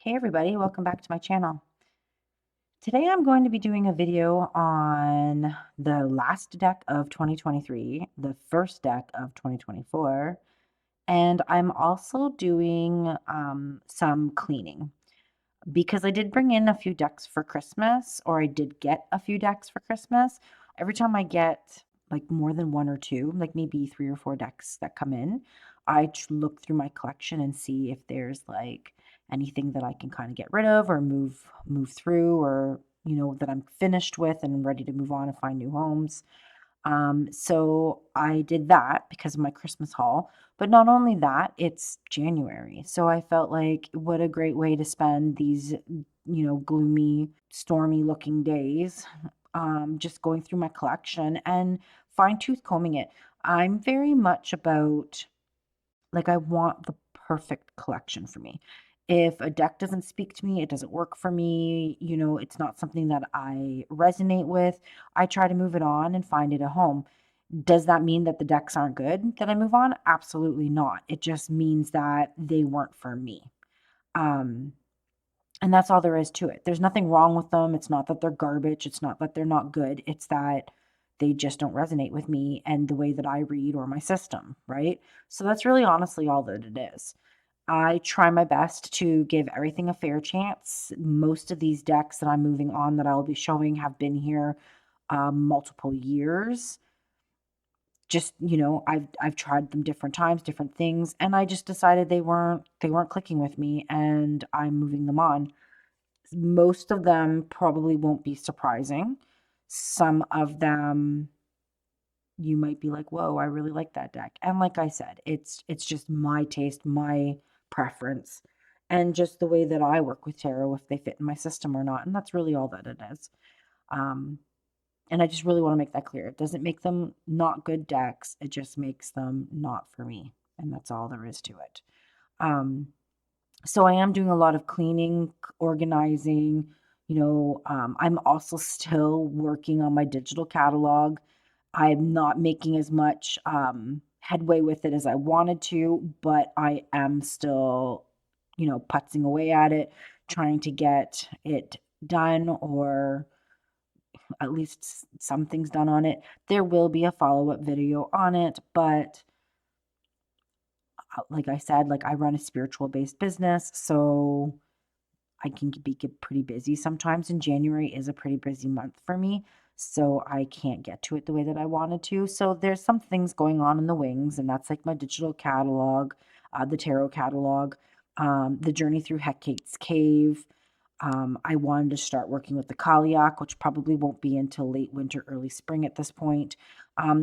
Hey everybody, welcome back to my channel. Today I'm going to be doing a video on the last deck of 2023, the first deck of 2024, and I'm also doing some cleaning because I did bring in a few decks for Christmas, or I did get a few decks for Christmas. Every time I get like more than one or two, like maybe 3 or 4 decks that come in, I look through my collection and see if there's like anything that I can kind of get rid of or move through, or that I'm finished with and ready to move on and find new homes. So I did that because of my Christmas haul. But not only that, it's January. So I felt like what a great way to spend these, gloomy, stormy looking days, just going through my collection and fine tooth combing it. I'm very much about, like, I want the perfect collection for me. If a deck doesn't speak to me, it doesn't work for me, it's not something that I resonate with, I try to move it on and find it a home. Does that mean that the decks aren't good that I move on? Absolutely not. It just means that they weren't for me. Um, and that's all there is to it. There's nothing wrong with them. It's not that they're garbage. It's not that they're not good. It's that they just don't resonate with me and the way that I read or my system, right? So that's really honestly all that it is. I try my best to give everything a fair chance. Most of these decks that I'm moving on that I will be showing have been here multiple years. Just, I've tried them different times, different things, and I just decided they weren't clicking with me, and I'm moving them on. Most of them probably won't be surprising. Some of them you might be like, "Whoa, I really like that deck." And like I said, it's just my taste, my preference, and just the way that I work with tarot, if they fit in my system or not. And that's really all that it is. Um, and I just really want to make that clear. It doesn't make them not good decks. It just makes them not for me. And that's all there is to it. Um, so I am doing a lot of cleaning, organizing. I'm also still working on my digital catalog. I'm not making as much headway with it as I wanted to, but I am still, putzing away at it, trying to get it done, or at least some things done on it. There will be a follow-up video on it, but like I said, like, I run a spiritual based business, so I can get pretty busy sometimes, and January is a pretty busy month for me, so I can't get to it the way that I wanted to. So there's some things going on in the wings, and that's like my digital catalog, the tarot catalog, the journey through Hecate's Cave. I wanted to start working with the Kaliak, which probably won't be until late winter, early spring at this point.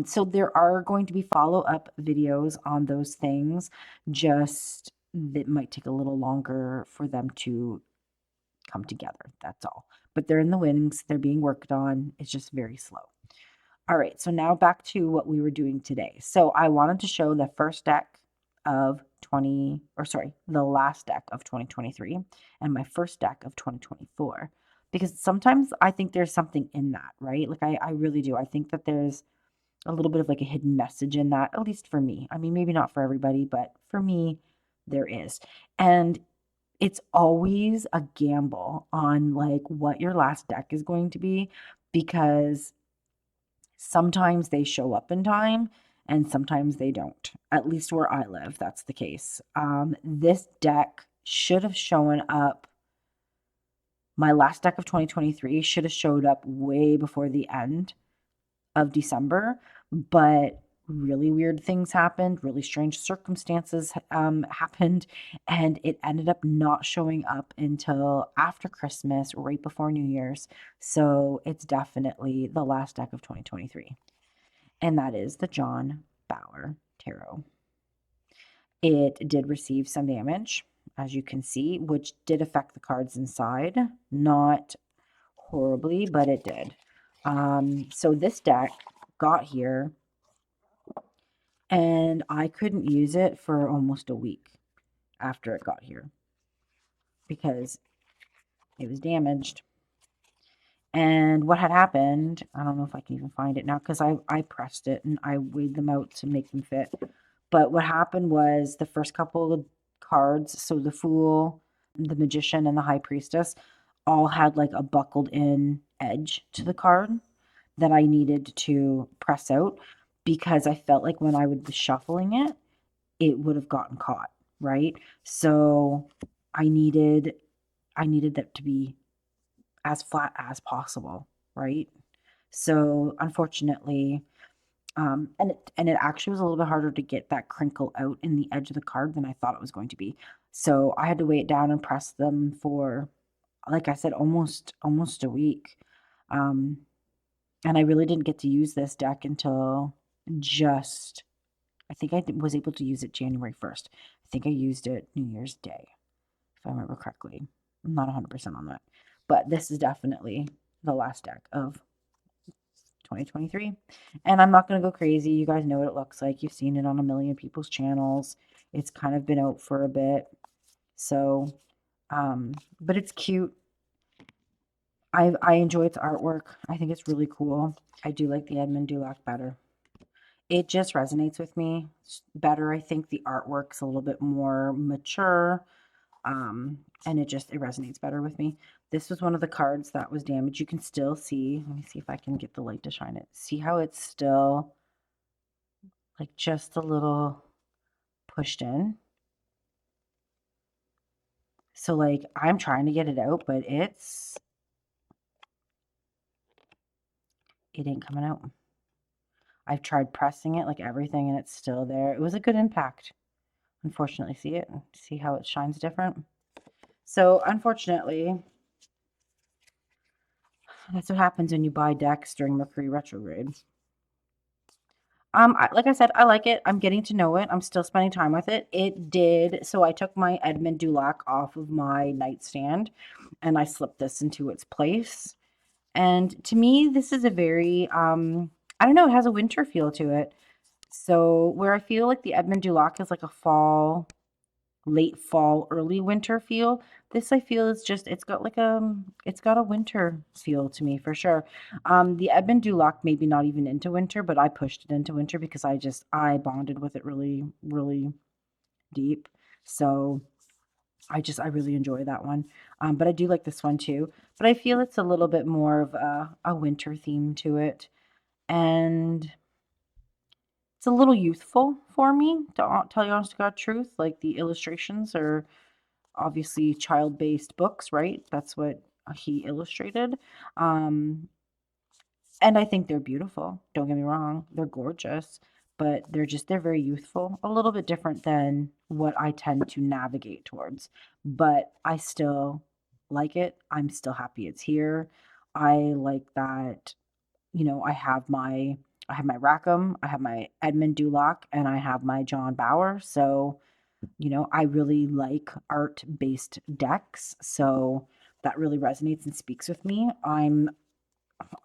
So there are going to be follow-up videos on those things, just that might take a little longer for them to come together. That's all. But they're in the wings, they're being worked on. It's just very slow. All right, so now back to what we were doing today. So I wanted to show the first deck of the last deck of 2023 and my first deck of 2024. Because sometimes I think there's something in that, right? Like I really do. I think that there's a little bit of like a hidden message in that, at least for me. I mean, maybe not for everybody, but for me, there is. And it's always a gamble on like what your last deck is going to be, because sometimes they show up in time and sometimes they don't. At least where I live, that's the case. This deck should have shown up. My last deck of 2023 should have showed up way before the end of December, but really weird things happened, really strange circumstances happened, and it ended up not showing up until after Christmas, right before New Year's. So it's definitely the last deck of 2023, and that is the John Bauer Tarot. It did receive some damage, as you can see, which did affect the cards inside. Not horribly, but it did. So this deck got here and I couldn't use it for almost a week after it got here because it was damaged. And what had happened, I don't know if I can even find it now because I pressed it and I weighed them out to make them fit. But what happened was the first couple of cards, so the Fool, the Magician, and the High Priestess all had like a buckled in edge to the card that I needed to press out because I felt like when I would be shuffling it, it would have gotten caught, right? So I needed that to be as flat as possible, right? So unfortunately, and it actually was a little bit harder to get that crinkle out in the edge of the card than I thought it was going to be. So I had to weigh it down and press them for, like I said, almost a week. Um, and I really didn't get to use this deck until just, I think was able to use it January 1st. I think I used it New Year's Day, if I remember correctly. I'm not 100% on that. But this is definitely the last deck of 2023. And I'm not going to go crazy. You guys know what it looks like. You've seen it on a million people's channels. It's kind of been out for a bit. So, but it's cute. I enjoy its artwork. I think it's really cool. I do like the Edmund Dulac better. It just resonates with me better. I think the artwork's a little bit more mature. And it resonates better with me. This was one of the cards that was damaged. You can still see, let me see if I can get the light to shine it. See how it's still like just a little pushed in. So like I'm trying to get it out, but it ain't coming out. I've tried pressing it like everything and it's still there. It was a good impact. Unfortunately, see how it shines different. So unfortunately, that's what happens when you buy decks during Mercury retrograde. Like I said, I like it. I'm getting to know it. I'm still spending time with it. So I took my Edmund Dulac off of my nightstand and I slipped this into its place. And to me, this is a very, I don't know, it has a winter feel to it. So where I feel like the Edmund Dulac is like a fall, late fall, early winter feel. This I feel is just it's got a winter feel to me for sure. The Edmund Dulac maybe not even into winter, but I pushed it into winter because I bonded with it really, really deep. So I really enjoy that one. But I do like this one too. But I feel it's a little bit more of a winter theme to it. And it's a little youthful for me, to tell you honest to God truth. Like the illustrations are obviously child-based books, right? That's what he illustrated. Um, and I think they're beautiful. Don't get me wrong, they're gorgeous, but they're very youthful, a little bit different than what I tend to navigate towards. But I still like it. I'm still happy it's here. I like that, I have my Rackham, I have my Edmund Dulac, and I have my John Bauer. So I really like art-based decks, so that really resonates and speaks with me. I'm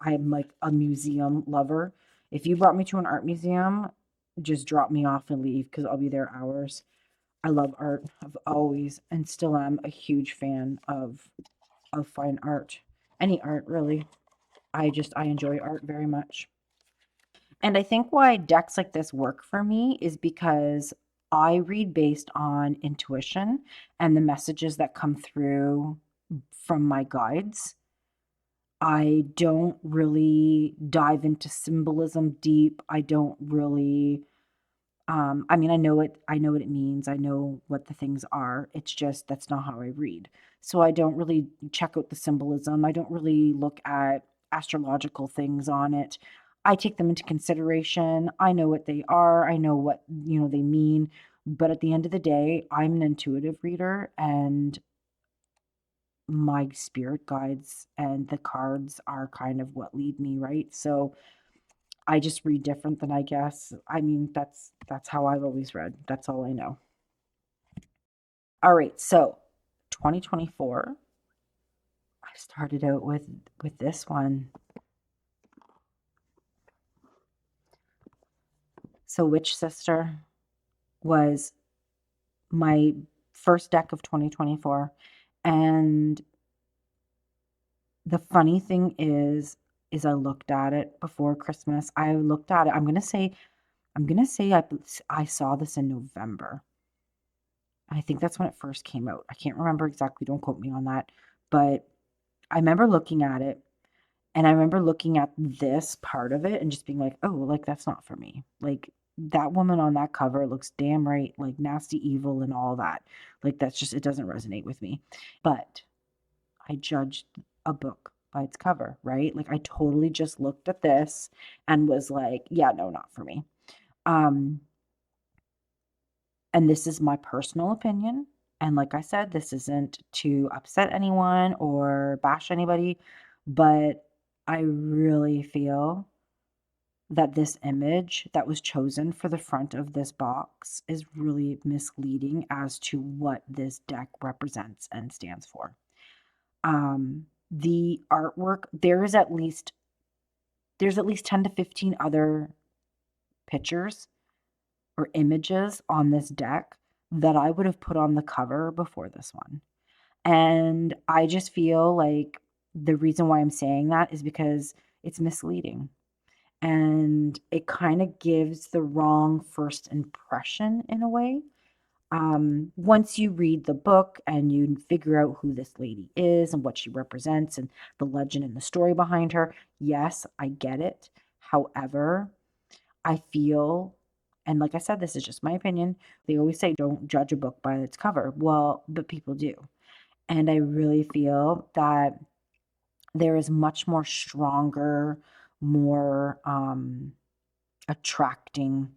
like a museum lover. If you brought me to an art museum, just drop me off and leave because I'll be there hours. I love art. I've always and still am a huge fan of fine art. Any art really. I enjoy art very much. And I think why decks like this work for me is because I read based on intuition and the messages that come through from my guides. I don't really dive into symbolism deep. I don't really I mean, I know what it means. I know what the things are. It's just that's not how I read. So I don't really check out the symbolism. I don't really look at astrological things on it. I take them into consideration. I know what they are. I know what, they mean. But at the end of the day, I'm an intuitive reader and my spirit guides and the cards are kind of what lead me, right? So I just read different than I guess. I mean, that's how I've always read. That's all I know. All right, so 2024, I started out with this one. So Witch Sister was my first deck of 2024, and the funny thing is I looked at it before Christmas. I looked at it. I'm gonna say I saw this in November. I think that's when it first came out. I can't remember exactly, don't quote me on that, but I remember looking at it, and I remember looking at this part of it and just being like, "Oh, like, that's not for me." Like, that woman on that cover looks damn right, like, nasty evil and all that. Like, that's just it doesn't resonate with me. But I judged a book by its cover, right? Like, I totally just looked at this and was like, "Yeah, no, not for me." Um, and this is my personal opinion, and like I said, this isn't to upset anyone or bash anybody, but I really feel that this image that was chosen for the front of this box is really misleading as to what this deck represents and stands for. The artwork, there's at least 10 to 15 other pictures or images on this deck that I would have put on the cover before this one. And I just feel like the reason why I'm saying that is because it's misleading and it kind of gives the wrong first impression in a way. Once you read the book and you figure out who this lady is and what she represents and the legend and the story behind her, yes, I get it. However, I feel, and like I said, this is just my opinion. They always say don't judge a book by its cover. Well, but people do. And I really feel that there is much more stronger, more attracting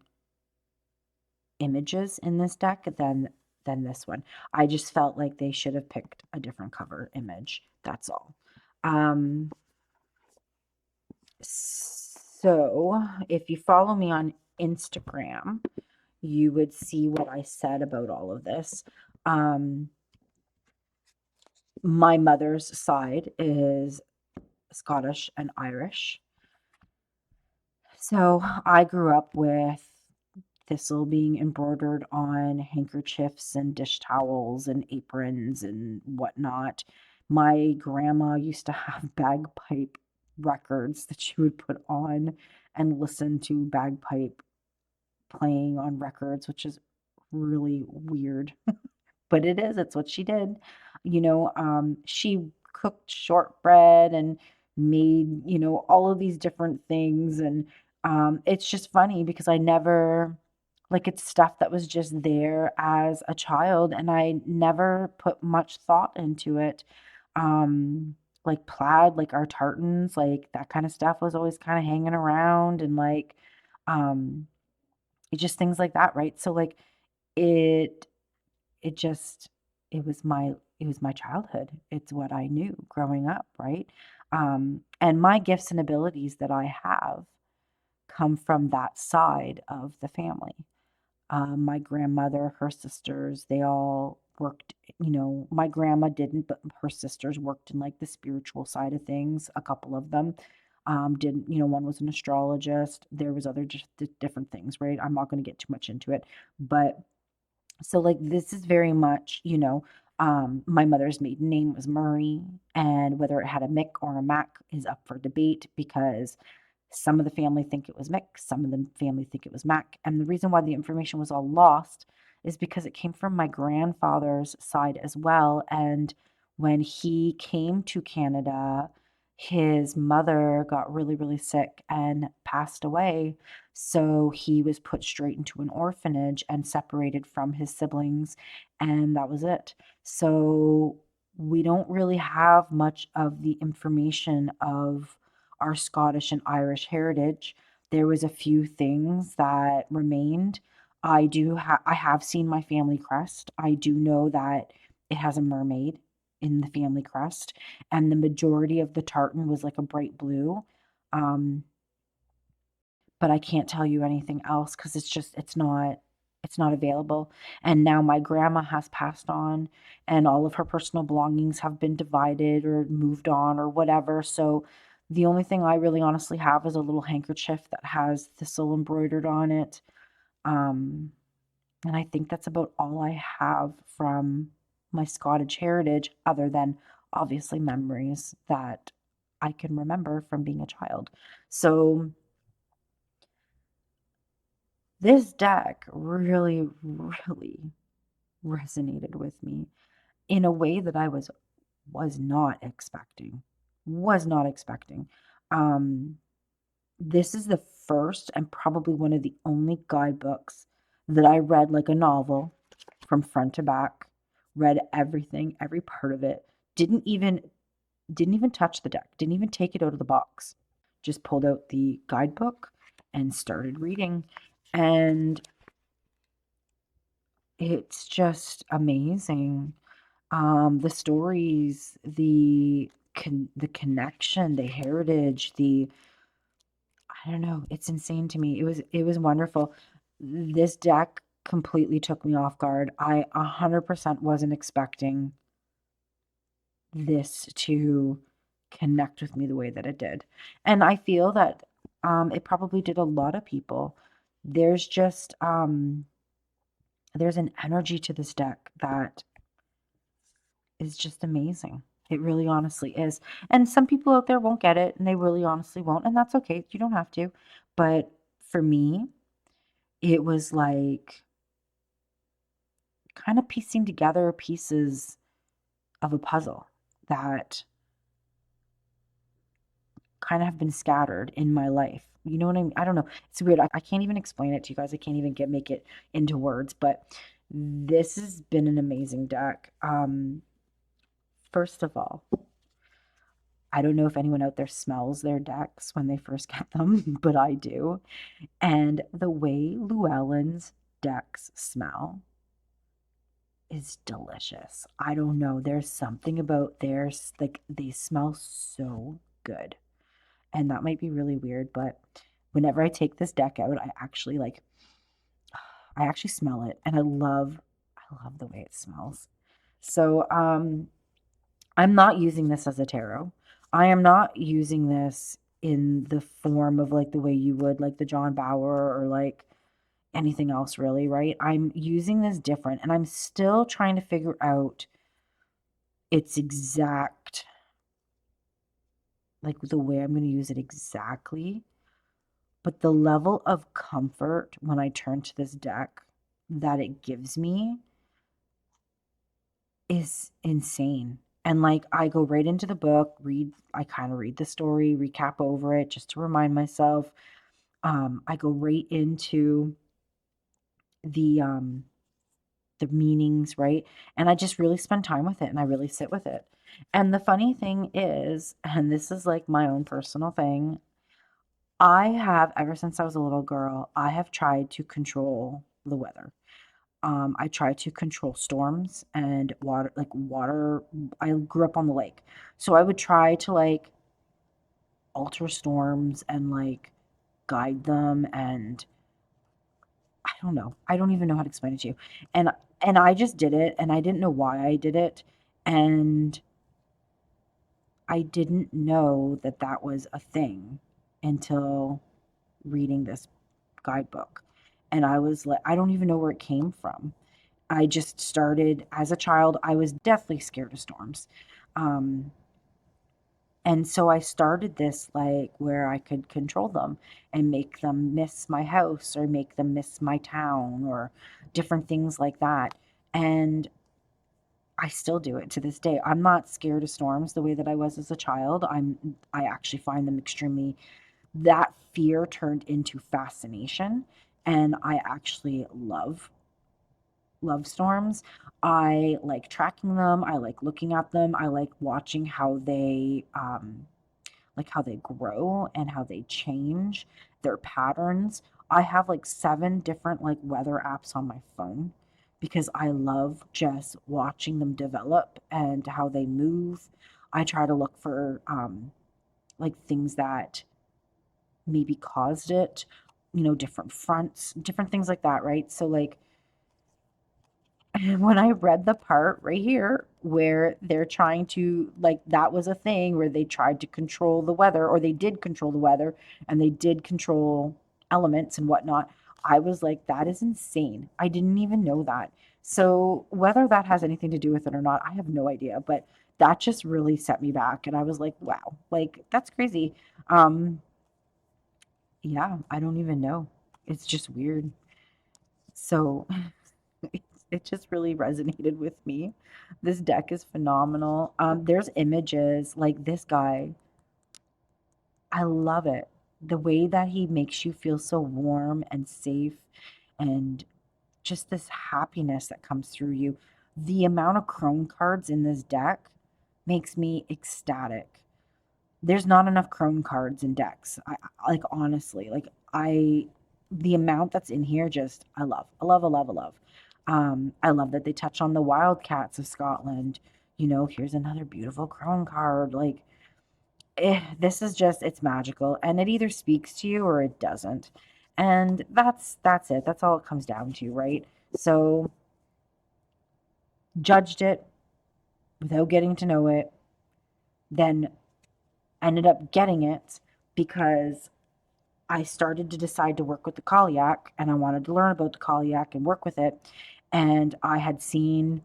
images in this deck than this one. I just felt like they should have picked a different cover image. That's all. Um, so if you follow me on Instagram, you would see what I said about all of this. Um, my mother's side is Scottish and Irish. So I grew up with thistle being embroidered on handkerchiefs and dish towels and aprons and whatnot. My grandma used to have bagpipe records that she would put on and listen to bagpipe playing on records, which is really weird. But it is, it's what she did. She cooked shortbread and made, all of these different things. And it's just funny because I never, like, it's stuff that was just there as a child, and I never put much thought into it. Like plaid, like our tartans, like that kind of stuff was always kind of hanging around, and like, um, just things like that, right? So like, it it just it was my childhood. It's what I knew growing up, right? And my gifts and abilities that I have come from that side of the family. My grandmother, her sisters, they all worked, my grandma didn't, but her sisters worked in like the spiritual side of things. A couple of them didn't, one was an astrologist. There was other just different things, right? I'm not going to get too much into it, but so, like, this is very much, my mother's maiden name was Murray, and whether it had a Mick or a Mac is up for debate because some of the family think it was Mick, some of the family think it was Mac. And the reason why the information was all lost is because it came from my grandfather's side as well. And when he came to Canada, his mother got really, really sick and passed away. So he was put straight into an orphanage and separated from his siblings, and that was it. So we don't really have much of the information of our Scottish and Irish heritage. There was a few things that remained. I have seen my family crest. I do know that it has a mermaid in the family crest, and the majority of the tartan was like a bright blue. Um, but I can't tell you anything else because it's not available. And now my grandma has passed on and all of her personal belongings have been divided or moved on or whatever. So the only thing I really honestly have is a little handkerchief that has thistle embroidered on it. Um, and I think that's about all I have from my Scottish heritage, other than obviously memories that I can remember from being a child. So this deck really, really resonated with me in a way that I was not expecting. Was not expecting. Um, this is the first and probably one of the only guidebooks that I read like a novel from front to back, read everything, every part of it. Didn't even didn't even touch the deck, didn't even take it out of the box. Just pulled out the guidebook and started reading. And it's just amazing. The stories, the connection, the heritage, the I don't know, it's insane to me. It was wonderful. This deck completely took me off guard. I 100% wasn't expecting this to connect with me the way that it did. And I feel that it probably did a lot of people. There's just there's an energy to this deck that is just amazing. It really honestly is. And some people out there won't get it and they really honestly won't, and that's okay. You don't have to. But for me, it was like kind of piecing together pieces of a puzzle that kind of have been scattered in my life. You know what I mean? I don't know. It's weird. I can't even explain it to you guys. I can't even make it into words, but this has been an amazing deck. First of all, I don't know if anyone out there smells their decks when they first get them, but I do. And the way Llewellyn's decks smell is delicious. I don't know. There's something about theirs, like they smell so good. And that might be really weird, but whenever I take this deck out, I actually smell it and I love the way it smells. So, I'm not using this as a tarot. I am not using this in the form of like the way you would like the John Bower or like anything else really, right? I'm using this different and I'm still trying to figure out its exact like the way I'm going to use it exactly. But the level of comfort when I turn to this deck that it gives me is insane. And like I go right into the book, I kind of read the story, recap over it just to remind myself. I go right into the um the meanings, right? And I just really spend time with it and I really sit with it. And the funny thing is, and this is like my own personal thing, I have ever since I was a little girl, I have tried to control the weather. I try to control storms and water. I grew up on the lake, so I would try to like alter storms and like guide them. And I don't know. I don't even know how to explain it to you. And and I just did it, and I didn't know why I did it, and I didn't know that that was a thing until reading this guidebook. And I was like, I don't even know where it came from. I just started as a child. I was deathly scared of storms. Um, and so I started this like where I could control them and make them miss my house or make them miss my town or different things like that. And I still do it to this day. I'm not scared of storms the way that I was as a child. I actually find them extremely that fear turned into fascination and I actually love storms. I like tracking them. I like looking at them. I like watching how they grow and how they change their patterns. I have like 7 different like weather apps on my phone because I love just watching them develop and how they move. I try to look for like things that maybe caused it, different fronts, different things like that, right? So like when I read the part right here where they're trying to, like, that was a thing where they tried to control the weather, or they did control the weather, and they did control elements and whatnot, I was like, that is insane. I didn't even know that. So, whether that has anything to do with it or not, I have no idea. But that just really set me back. And I was like, wow, like, that's crazy. Um, yeah, I don't even know. It's just weird. So, It just really resonated with me. This deck is phenomenal. There's images like this guy. I love it. The way that he makes you feel so warm and safe and just this happiness that comes through you. The amount of crone cards in this deck makes me ecstatic. There's not enough crone cards in decks. Like honestly, like the amount that's in here just I love. I love, I love, I love. I love that they touch on the wildcats of Scotland. You know, here's another beautiful crone card. Like this is just it's magical and it either speaks to you or it doesn't. And that's it. That's all it comes down to, right? So judged it without getting to know it, then ended up getting it because I started to decide to work with the Kaliak and I wanted to learn about the Kaliak and work with it. And I had seen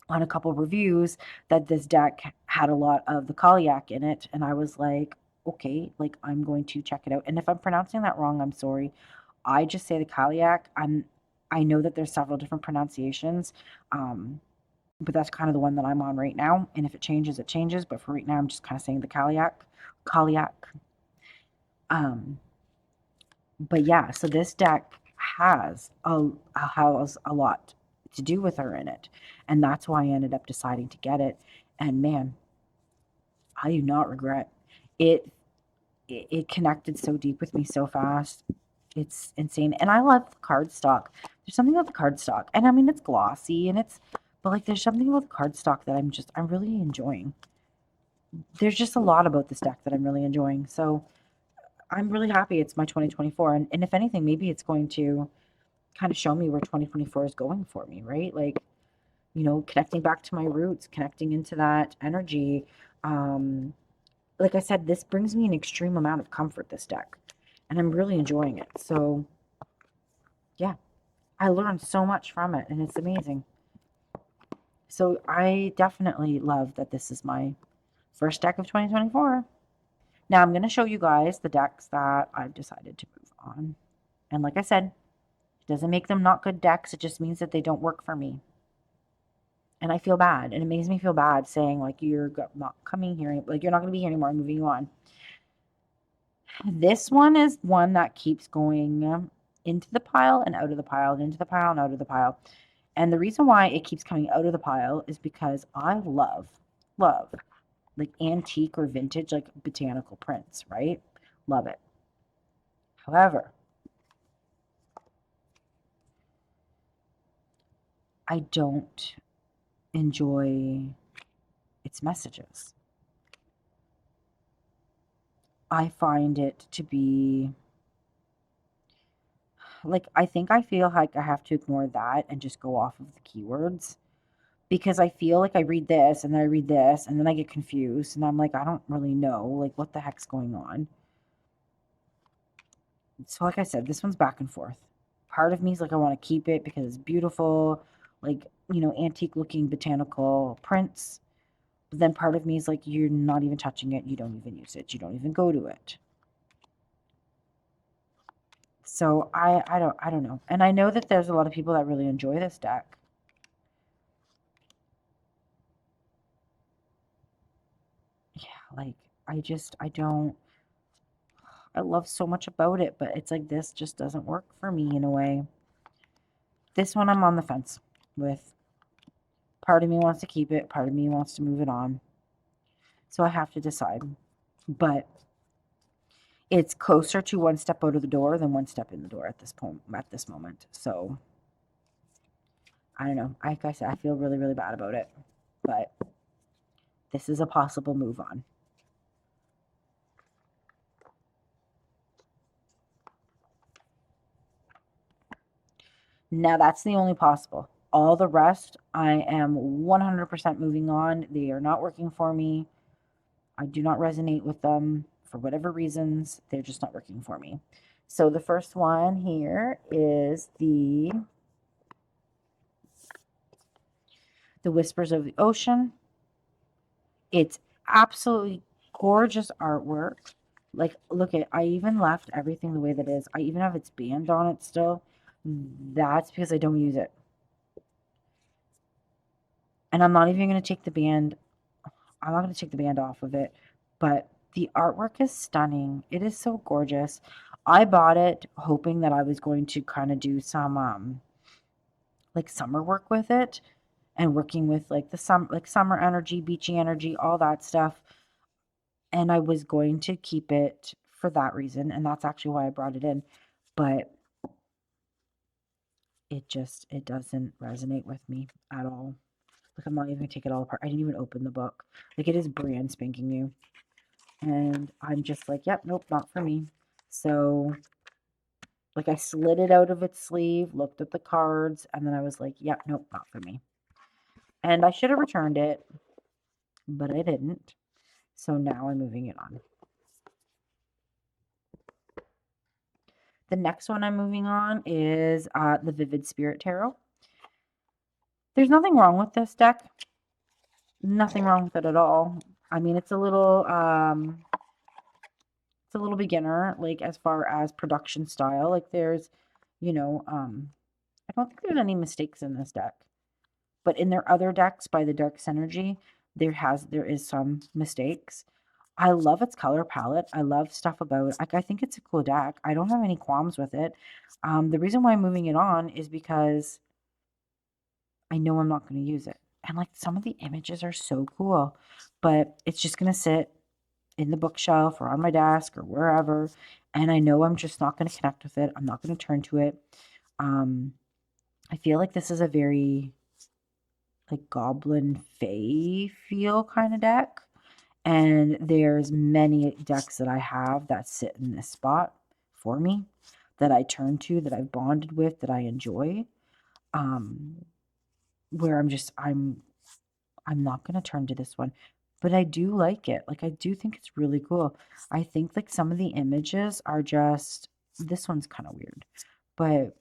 on a couple reviews that this deck had a lot of the Kaliak in it. And I was like, okay, like I'm going to check it out. And if I'm pronouncing that wrong, I'm sorry. I just say the Kaliak. I know that there's several different pronunciations. But that's kind of the one that I'm on right now. And if it changes, it changes. But for right now, I'm just kind of saying the Kaliak. Kaliak. Um, but yeah, so this deck has a lot to do with her in it, and that's why I ended up deciding to get it. And man, I do not regret it. It connected so deep with me so fast. It's insane, and I love the cardstock. There's something about the cardstock, and I mean it's glossy and it's, but like there's something about the cardstock that I'm really enjoying. There's just a lot about this deck that I'm really enjoying. So I'm really happy it's my 2024, and if anything, maybe it's going to kind of show me where 2024 is going for me, right? Like, you know, connecting back to my roots, connecting into that energy. Um, like I said, this brings me an extreme amount of comfort, this deck, and I'm really enjoying it. So, yeah, I learned so much from it, and it's amazing. So, I definitely love that this is my first deck of 2024. Now, I'm going to show you guys the decks that I've decided to move on. And like I said, it doesn't make them not good decks, it just means that they don't work for me. And I feel bad, and it makes me feel bad saying like you're not coming here, like you're not going to be here anymore. I'm moving you on. This one is one that keeps going into the pile and out of the pile and into the pile and out of the pile. And the reason why it keeps coming out of the pile is because I love like antique or vintage like botanical prints, right? Love it. However, I don't enjoy its messages. I find it to be like I feel like I have to ignore that and just go off of the keywords because I feel like I read this and then I read this and then I get confused and I'm like I don't really know like what the heck's going on. So like I said, this one's back and forth. Part of me is like I want to keep it because it's beautiful, like you know, antique looking botanical prints. But then part of me is like you're not even touching it, you don't even use it, you don't even go to it. So I don't know. And I know that there's a lot of people that really enjoy this deck. Yeah, like I don't I love so much about it, but it's like this just doesn't work for me in a way. This one I'm on the fence with. Part of me wants to keep it, part of me wants to move it on. So I have to decide. But it's closer to one step out of the door than one step in the door at this point at this moment. So I don't know. Like I said, I feel really, really bad about it. But this is a possible move on. Now that's the only possible. All the rest, I am 100% moving on. They are not working for me. I do not resonate with them for whatever reasons. They're just not working for me. So the first one here is the Whispers of the Ocean. It's absolutely gorgeous artwork. Like, look at, I even left everything the way that is. I even have its band on it still. That's because I don't use it. And I'm not even going to take the band. I'm not going to take the band off of it, but the artwork is stunning. It is so gorgeous. I bought it hoping that I was going to kind of do some like summer work with it and working with like summer energy, beachy energy, all that stuff. And I was going to keep it for that reason, and that's actually why I brought it in. But it doesn't resonate with me at all. Like, I'm not even gonna take it all apart. I didn't even open the book. Like, it is brand spanking new. And I'm just like, yep, nope, not for me. So, like, I slid it out of its sleeve, looked at the cards, and then I was like, yep, nope, not for me. And I should have returned it, but I didn't. So now I'm moving it on. The next one I'm moving on is the Vivid Spirit Tarot. There's nothing wrong with this deck. Nothing wrong with it at all. I mean, it's a little beginner, like as far as production style. Like there's, I don't think there's any mistakes in this deck. But in their other decks by the Dark Synergy, there is some mistakes. I love its color palette. I love stuff about it. Like, I think it's a cool deck. I don't have any qualms with it. The reason why I'm moving it on is because I know I'm not going to use it. And like some of the images are so cool, but it's just going to sit in the bookshelf or on my desk or wherever. And I know I'm just not going to connect with it. I'm not going to turn to it. I feel like this is a very like goblin fae feel kind of deck. And there's many decks that I have that sit in this spot for me, that I turn to, that I've bonded with, that I enjoy. Where I'm not gonna turn to this one, but I do like it. Like, I do think it's really cool. I think like some of the images are just, this one's kind of weird, but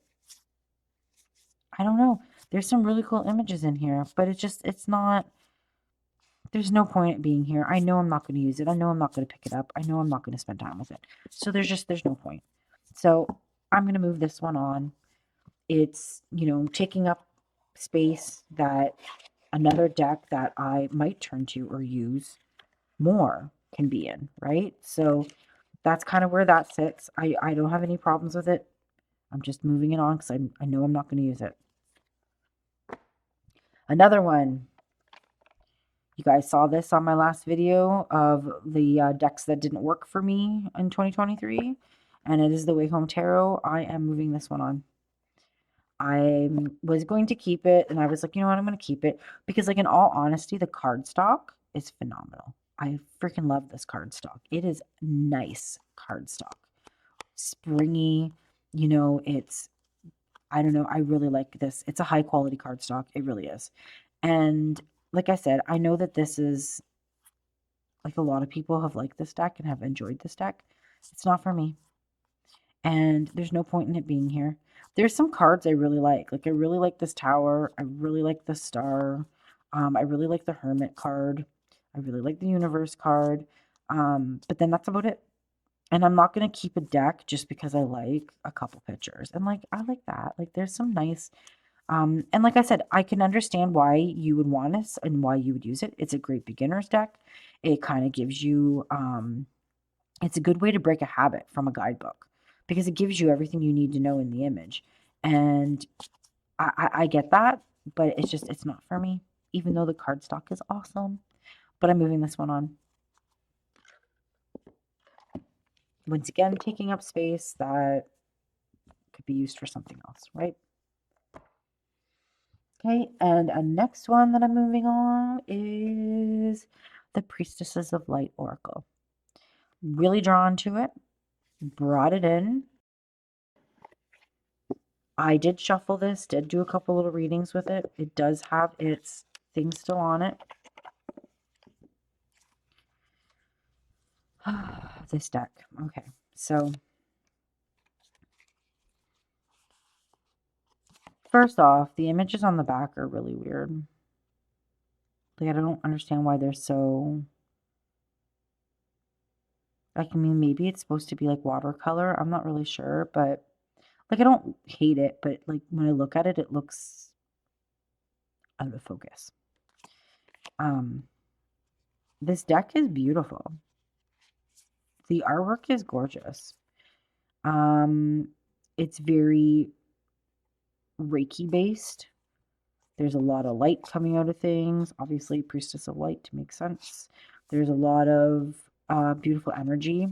I don't know. There's some really cool images in here, but it's not, there's no point in being here. I know I'm not going to use it. I know I'm not going to pick it up. I know I'm not going to spend time with it. So there's no point. So I'm going to move this one on. It's, taking up space that another deck that I might turn to or use more can be in, right? So that's kind of where that sits. I don't have any problems with it. I'm just moving it on because I know I'm not going to use it. Another one. You guys saw this on my last video of the decks that didn't work for me in 2023, and it is the Way Home Tarot. I am moving this one on. I was going to keep it, and I was like, you know what, I'm going to keep it because, like, in all honesty, the cardstock is phenomenal. I freaking love this cardstock. It is nice cardstock, springy. It's, I don't know. I really like this. It's a high quality cardstock. It really is. And like I said, I know that this is like a lot of people have liked this deck and have enjoyed this deck. It's not for me. And there's no point in it being here. There's some cards I really like. Like, I really like this tower. I really like the star. I really like the hermit card. I really like the universe card. But then that's about it. And I'm not going to keep a deck just because I like a couple pictures. And like, I like that. Like, there's some nice, and like I said, I can understand why you would want this and why you would use it. It's a great beginner's deck. It kind of gives you, it's a good way to break a habit from a guidebook because it gives you everything you need to know in the image. And I get that, but it's not for me, even though the cardstock is awesome. But I'm moving this one on. Once again, taking up space that could be used for something else, right? Okay, and a next one that I'm moving on is the Priestesses of Light Oracle. Really drawn to it, brought it in. I did shuffle this, did do a couple little readings with it. It does have its things still on it. This deck. Okay, so first off, the images on the back are really weird. Like, I don't understand why they're so... Like, I mean, maybe it's supposed to be like watercolor. I'm not really sure, but like, I don't hate it, but like when I look at it, it looks out of focus. This deck is beautiful. The artwork is gorgeous. It's very Reiki based. There's a lot of light coming out of things. Obviously, Priestess of Light makes sense. There's a lot of beautiful energy.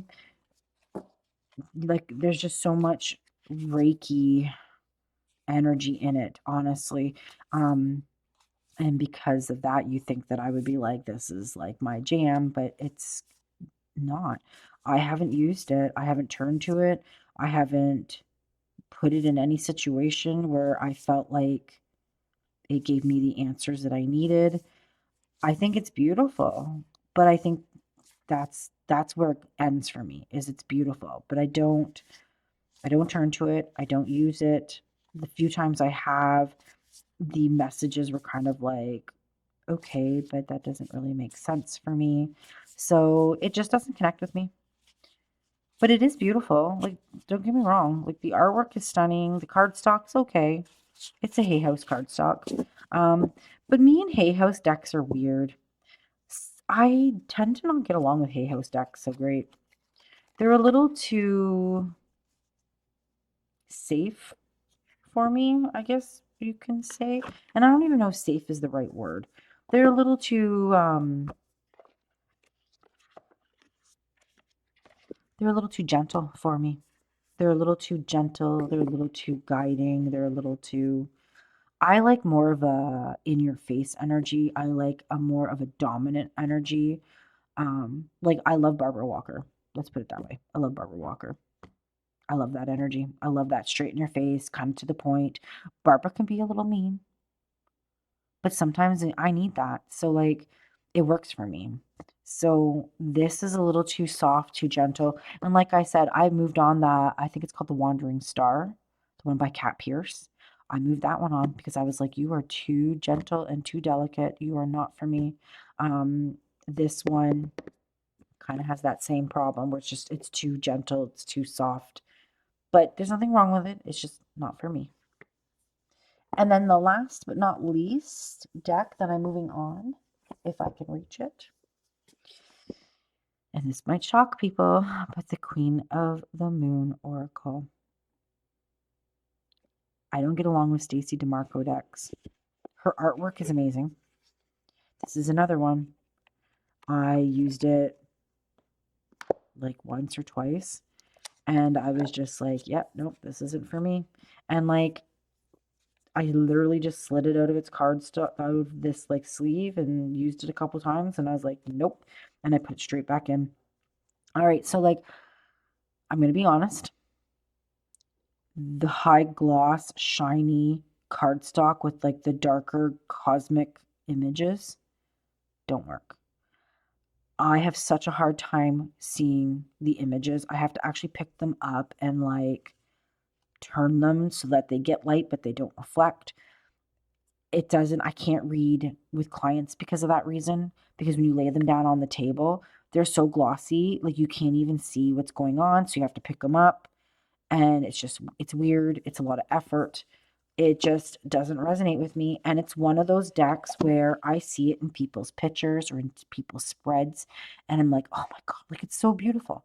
Like, there's just so much Reiki energy in it, honestly. And because of that, you think that I would be like, this is like my jam, but it's not. I haven't used it. I haven't turned to it. I haven't put it in any situation where I felt like it gave me the answers that I needed. I think it's beautiful, but I think that's where it ends for me, is it's beautiful, but I don't turn to it. I don't use it. The few times I have, the messages were kind of like, okay, but that doesn't really make sense for me. So it just doesn't connect with me. But it is beautiful. Like, don't get me wrong. Like, the artwork is stunning. The cardstock's okay. It's a Hay House cardstock. But me and Hay House decks are weird. I tend to not get along with Hay House decks so great. They're a little too safe for me, I guess you can say. And I don't even know if safe is the right word. They're a little too gentle for me. They're a little too gentle, they're a little too guiding, they're a little too I like more of a in your face energy. I like a more of a dominant energy. Like, I love Barbara Walker. Let's put it that way. I love Barbara Walker. I love that energy. I love that straight in your face, kind of to the point. Barbara can be a little mean, but sometimes I need that. So, like, it works for me. So this is a little too soft, too gentle. And like I said, I moved on that. I think it's called The Wandering Star, the one by Kat Pierce. I moved that one on because I was like, you are too gentle and too delicate. You are not for me. This one kind of has that same problem where it's too gentle, it's too soft. But there's nothing wrong with it. It's just not for me. And then the last but not least deck that I'm moving on, if I can reach it, and this might shock people, but the Queen of the Moon Oracle. I don't get along with Stacey DeMarco decks. Her artwork is amazing. This is another one. I used it like once or twice, and I was just like, yep, nope, this isn't for me. And like, I literally just slid it out of its cardstock, out of this like sleeve, and used it a couple times, and I was like, nope, and I put it straight back in. All right, so like, I'm gonna be honest. The high gloss, shiny cardstock with like the darker cosmic images don't work. I have such a hard time seeing the images. I have to actually pick them up and like turn them so that they get light but they don't reflect. I can't read with clients because of that reason, because when you lay them down on the table, they're so glossy, like you can't even see what's going on, so you have to pick them up, and it's weird, it's a lot of effort. It just doesn't resonate with me, and it's one of those decks where I see it in people's pictures or in people's spreads, and I'm like, "Oh my god, like, it's so beautiful."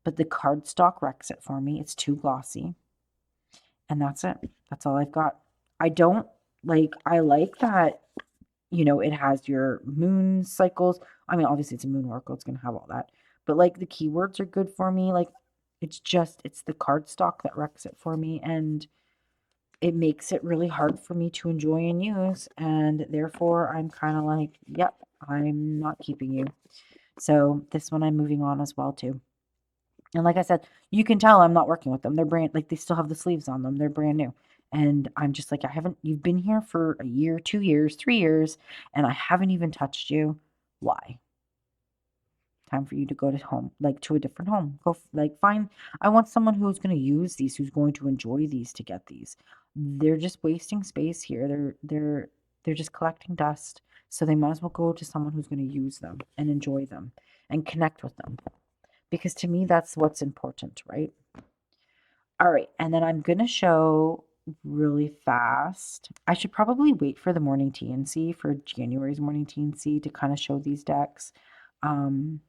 But the cardstock wrecks it for me. It's too glossy, and that's it. That's all I've got. I like that, it has your moon cycles. I mean, obviously it's a moon oracle, it's gonna have all that. But like, the keywords are good for me. Like, it's the cardstock that wrecks it for me, and it makes it really hard for me to enjoy and use. And therefore I'm kind of like, yep, I'm not keeping you. So this one I'm moving on as well too. And like I said, you can tell I'm not working with them. They're like, they still have the sleeves on them. They're brand new. And I'm just like, you've been here for a year, 2 years, 3 years, and I haven't even touched you. Why? Time for you to go to home, like to a different home. Find, I want someone who's going to use these, who's going to enjoy these to get these. They're just wasting space here. They're just collecting dust. So they might as well go to someone who's going to use them and enjoy them and connect with them. Because to me, that's what's important, right? All right, and then I'm going to show really fast. I should probably wait for the morning T&C, for January's morning T&C, to kind of show these decks. Um,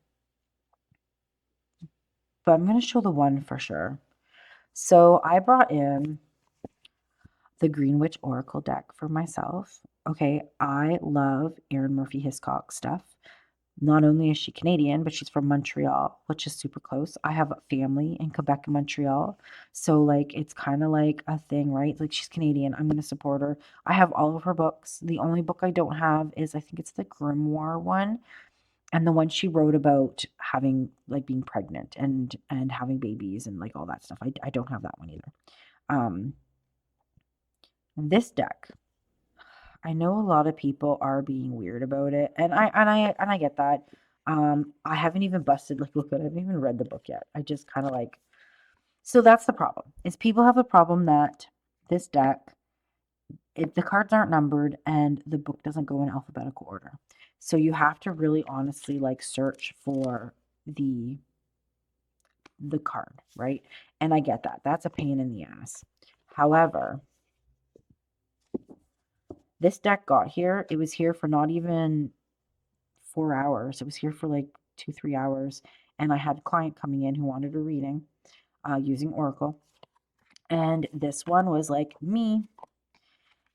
but I'm going to show the one for sure. So I brought in the Greenwich Oracle deck for myself. Okay, I love Erin Murphy Hiscock stuff. Not only is she Canadian, but she's from Montreal, which is super close. I have family in Quebec and Montreal. So, like, it's kind of like a thing, right? Like, she's Canadian. I'm going to support her. I have all of her books. The only book I don't have is, I think it's the Grimoire one. And the one she wrote about having, like, being pregnant and having babies and, like, all that stuff. I don't have that one either. Um, this deck, I know a lot of people are being weird about it, and I get that. I haven't even busted, like, look at, I haven't even read the book yet. I just kind of like, so that's the problem. Is people have a problem that this deck, the cards aren't numbered and the book doesn't go in alphabetical order. So you have to really honestly like search for the card, right? And I get that. That's a pain in the ass. However, this deck got here. It was here for not even 4 hours. It was here for like 2, 3 hours. And I had a client coming in who wanted a reading using Oracle. And this one was like me.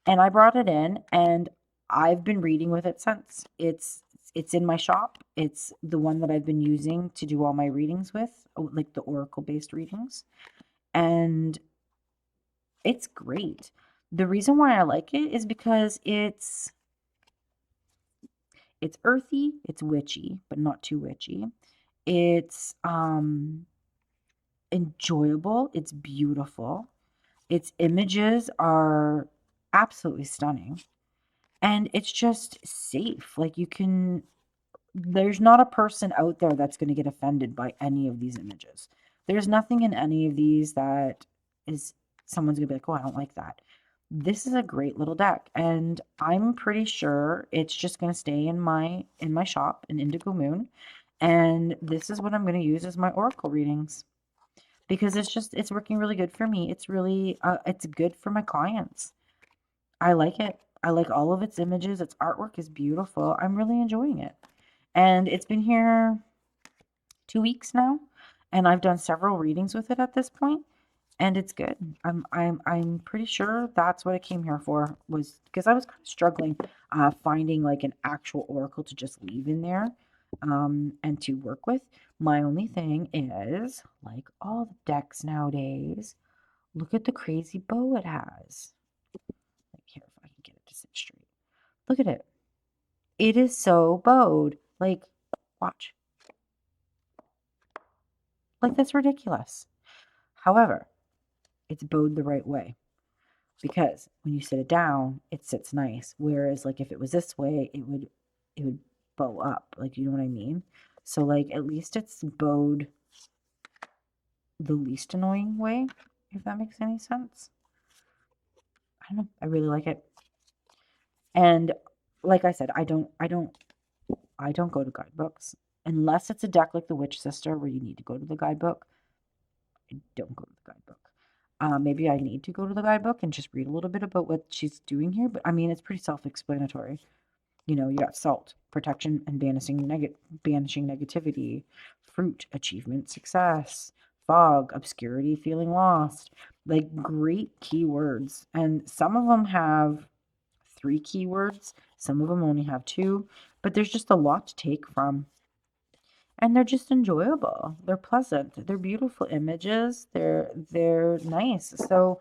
And I brought it in and I've been reading with it since. It's in my shop. It's the one that I've been using to do all my readings with, like the Oracle based readings. And it's great. The reason why I like it is because it's earthy, it's witchy, but not too witchy. It's enjoyable, it's beautiful. Its images are absolutely stunning. And it's just safe. Like you can there's not a person out there that's going to get offended by any of these images. There's nothing in any of these that is someone's going to be like, "Oh, I don't like that." This is a great little deck, and I'm pretty sure it's just going to stay in my shop in Indigo Moon, and this is what I'm going to use as my oracle readings because it's working really good for me. It's really it's good for my clients. I like it. I like all of its images. Its artwork is beautiful. I'm really enjoying it. And it's been here 2 weeks now, and I've done several readings with it at this point, and it's good. I'm pretty sure that's what it came here for, was because I was kind of struggling finding like an actual oracle to just leave in there and to work with. My only thing is, like all the decks nowadays, look at the crazy bow it has. Like here, if I can get it to sit straight. Look at it. It is so bowed. Like, watch. Like, that's ridiculous. However, it's bowed the right way because when you sit it down, it sits nice. Whereas, like, if it was this way, it would bow up. Like, you know what I mean? So, like, at least it's bowed the least annoying way, if that makes any sense. I don't know. I really like it. And like I said, I don't go to guidebooks unless it's a deck like the Witch Sister where you need to go to the guidebook. I don't go to the guidebook. Maybe I need to go to the guidebook and just read a little bit about what she's doing here, but I mean, it's pretty self-explanatory. You know, you got salt, protection, and banishing negativity, fruit, achievement, success, fog, obscurity, feeling lost. Like great keywords, and some of them have 3 keywords. Some of them only have 2, but there's just a lot to take from. And they're just enjoyable. They're pleasant. They're beautiful images. They're nice. So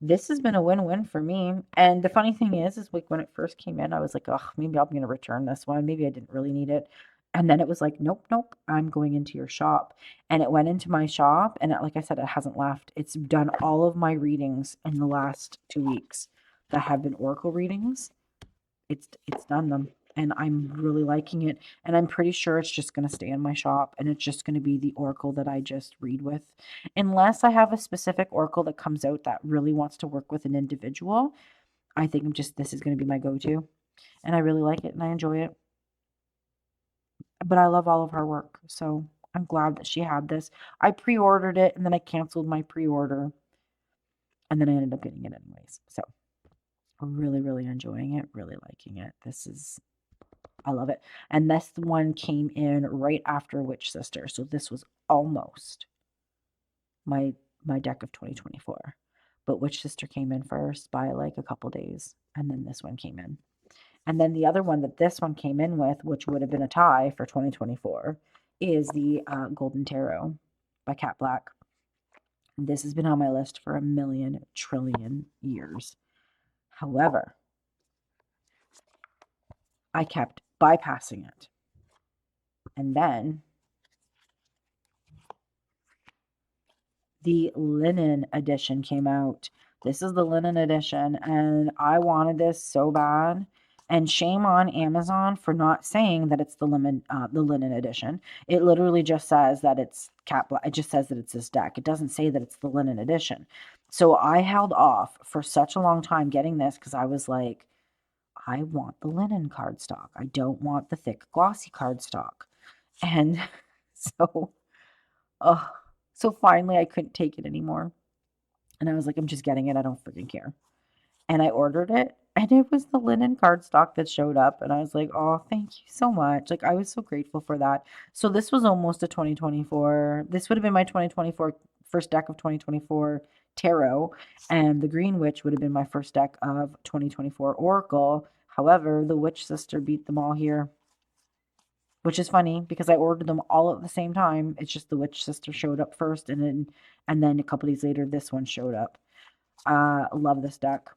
this has been a win-win for me. And the funny thing is like when it first came in, I was like, oh, maybe I'm gonna return this one. Maybe I didn't really need it. And then it was like, nope, nope, I'm going into your shop. And it went into my shop, and like I said, it hasn't left. It's done all of my readings in the last 2 weeks that have been oracle readings. It's done them, and I'm really liking it, and I'm pretty sure it's just gonna stay in my shop, and it's just gonna be the oracle that I just read with. Unless I have a specific oracle that comes out that really wants to work with an individual, I think this is gonna be my go-to, and I really like it, and I enjoy it. But I love all of her work, so I'm glad that she had this. I pre-ordered it, and then I canceled my pre-order. And then I ended up getting it anyways. So really, really enjoying it, really liking it. I love it. And this one came in right after Witch Sister. So this was almost my deck of 2024. But Witch Sister came in first by like a couple days, and then this one came in. And then the other one that this one came in with, which would have been a tie for 2024, is the Golden Tarot by Cat Black. This has been on my list for a million trillion years. However, I kept bypassing it. And then the linen edition came out. This is the linen edition, and I wanted this so bad. And shame on Amazon for not saying that it's the linen edition. It literally just says that it's cat black. It just says that it's this deck. It doesn't say that it's the linen edition. So I held off for such a long time getting this because I was like, I want the linen cardstock. I don't want the thick glossy cardstock. And so, oh, so finally I couldn't take it anymore. And I was like, I'm just getting it. I don't freaking care. And I ordered it, and it was the linen cardstock that showed up. And I was like, oh, thank you so much. Like, I was so grateful for that. So this was almost a 2024. This would have been my 2024 first deck of 2024 tarot. And the Green Witch would have been my first deck of 2024 Oracle. However, the Witch Sister beat them all here, which is funny because I ordered them all at the same time. It's just the Witch Sister showed up first, and then a couple days later, this one showed up. Love this deck.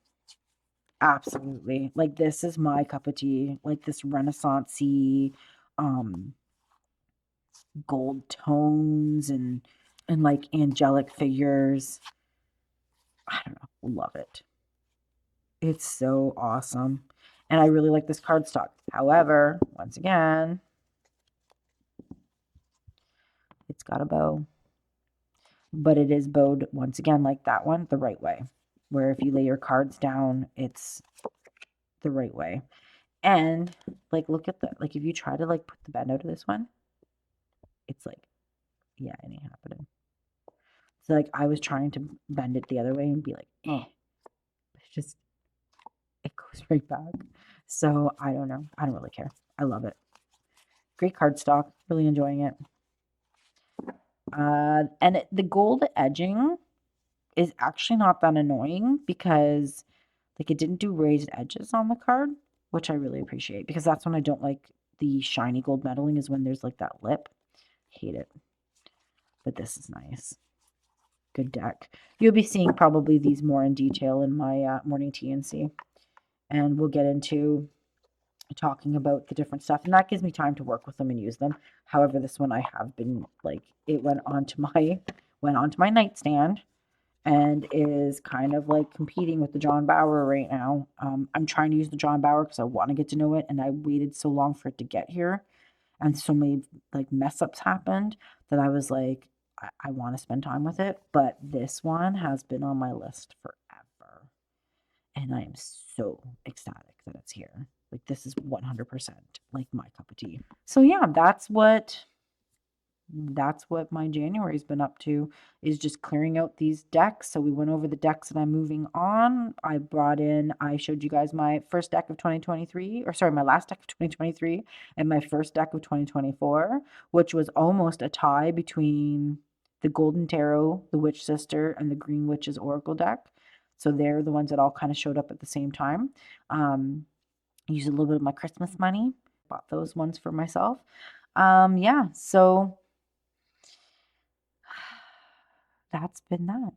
Absolutely. Like, this is my cup of tea. Like, this renaissance-y, um, gold tones and like angelic figures. I don't know. Love it. It's so awesome. And I really like this cardstock. However, once again, it's got a bow. But it is bowed, once again, like that one, the right way. Where if you lay your cards down, it's the right way. And, like, look at like, if you try to, like, put the bend out of this one, it's like, yeah, it ain't happening. So, like, I was trying to bend it the other way and be like, eh. It goes right back. So, I don't know. I don't really care. I love it. Great cardstock. Really enjoying it. And the gold edging is actually not that annoying because, like, it didn't do raised edges on the card, which I really appreciate because that's when I don't like the shiny gold metalling, is when there's like that lip. Hate it. But this is nice. Good deck. You'll be seeing probably these more in detail in my morning TNC. And we'll get into talking about the different stuff. And that gives me time to work with them and use them. However, this one I have been, like, it went onto my nightstand and is kind of like competing with the John Bower right now. I'm trying to use the John Bower because I want to get to know it, and I waited so long for it to get here, and so many like mess ups happened that I was like, I want to spend time with it. But this one has been on my list forever, and I am so ecstatic that it's here. Like, this is 100% like my cup of tea. So yeah, that's what my January's been up to, is just clearing out these decks. So we went over the decks that I'm moving on. I showed you guys my first deck of 2023, or sorry, my last deck of 2023 and my first deck of 2024, which was almost a tie between the Golden Tarot, the Witch Sister, and the Green Witch's Oracle deck. So they're the ones that all kind of showed up at the same time. Used a little bit of my Christmas money, bought those ones for myself. Yeah, so that's been that.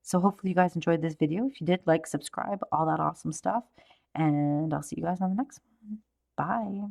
So hopefully you guys enjoyed this video. If you did, like, subscribe, all that awesome stuff. And I'll see you guys on the next one. Bye.